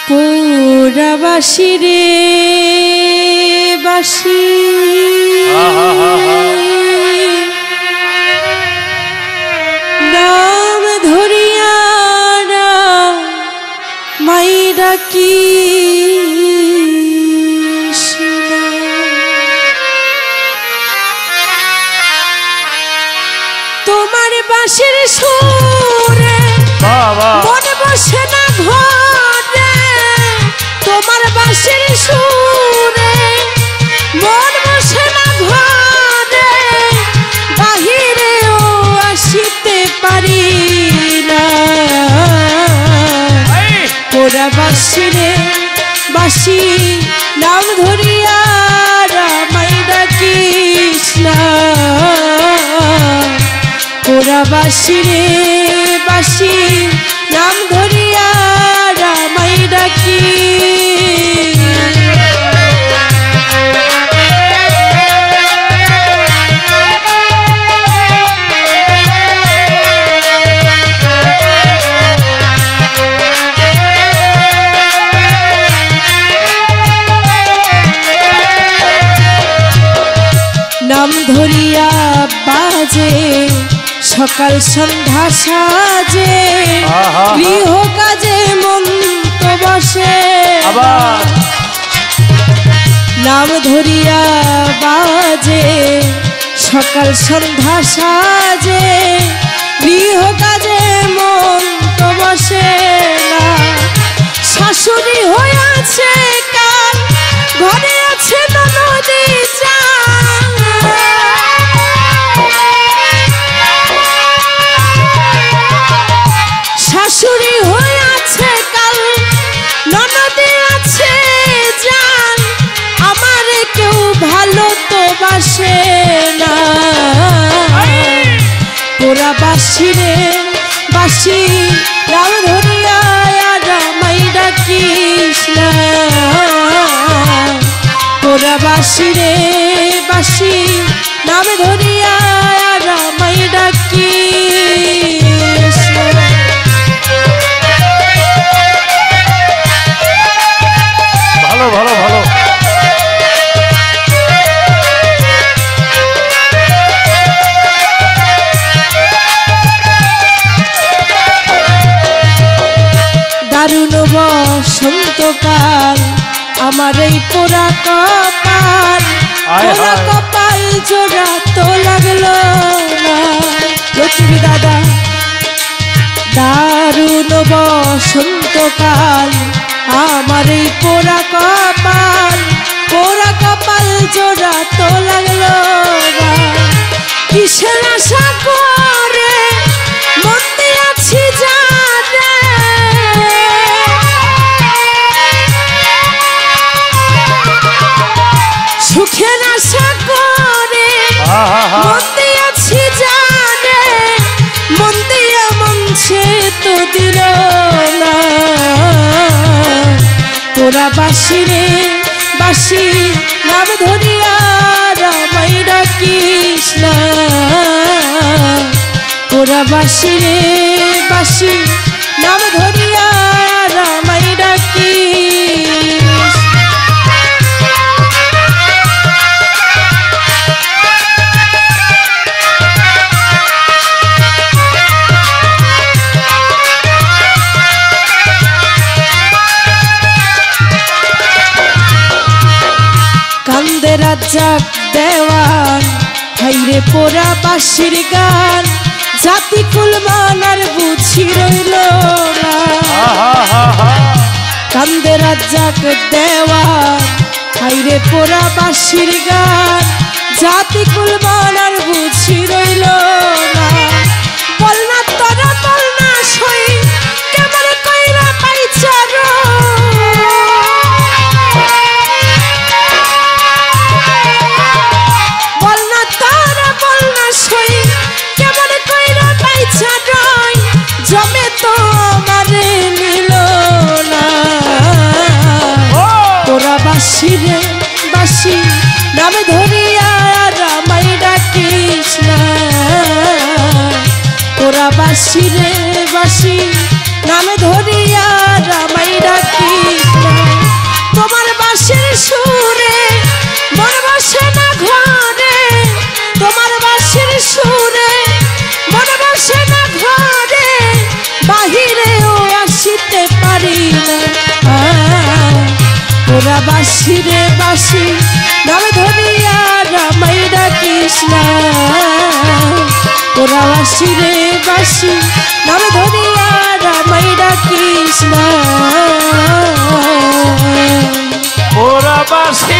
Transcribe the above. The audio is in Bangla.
পোড়াবাসি রে বাসি নাম ধরিয়া মাই ডাকি তোমার বাঁশির সুরে মন বসে না ঘরে, তোমার বাঁশির সুরে মন বসে না ঘরে, বাহিরেও আসিতে পারি না। পোড়াবাসি রে বাসি নাম ধরিয়া মাই ডাকিস না। পোড়াবাসি রে বাসি নাম ধরিয়া মাই ডাকি। নাম ধরিয়া বাজে সকাল সন্ধ্যা সাজে, গৃহ কাজে মন তো বসে। নাম ধরিয়া বাজে সকাল সন্ধ্যা সাজে, গৃহ কাজে মন তো বসে না। শাশুড়ি হয়েছে কাল ঘরে আছে ননদি জান, শাশুড়ি হয়েছে কাল ননদে আছে জান, আমার কেউ ভালো তো বাসে না। পোড়াবাসি রে বাসি নাম ধরিয়া মাই ডাকিস না। পোড়াবাসি রে বাসি নাম ধরিয়া মাই ডাকিস। ভালো ভালো ভালো। দারুণ বসন্তকাল আমার এই পোড়া কপাল, পোড়া কপাল জোড়া তো লাগলো না। লক্ষ্মী দাদা দারুণ বসন্তকাল আমার এই পোড়া কপাল, পোড়া কপাল জোড়া তো লাগলো না। কিসের আশা করে মন দিয়াছি জানে, সুখের আশা করে মন দিয়াছি জানে, মন দিয়া মন সে তো দিল না। পোড়াবাসি রে বাসি নাম ধরিয়া মাই ডাকিস না। পোড়াবাসি রে বাসি নাম ধরিয়া মাই ডাকিস। কান্দে রাজ্জাক দেওয়ান হাইরে পোড়াবাসির গান, জাতি কুল মানার বুঝি রইল না। কান্দে রাজ্জাক দেওয়ান হাইরে পোড়াবাসির গান, জাতি কুল মানার বুঝি রইল না। বল না তোরা বল না সই কেমন কইরা পাইচার, বল না তোরা বল না সই কেমন কইরা পাইচার, জমে তো আমারে নিল না। পোড়াবাসি রে বাসি নাম ধরিয়া মাই ডাকিস না। পোড়াবাসি রে বাসি নাম ধরিয়া মাই ডাকিস বাসি রে বাসি নামে ধরিয়া রামাই ডাকিস না ওরা বাসি রে বাসি নামে ধরিয়া রামাই ডাকিস না ওরা বাসি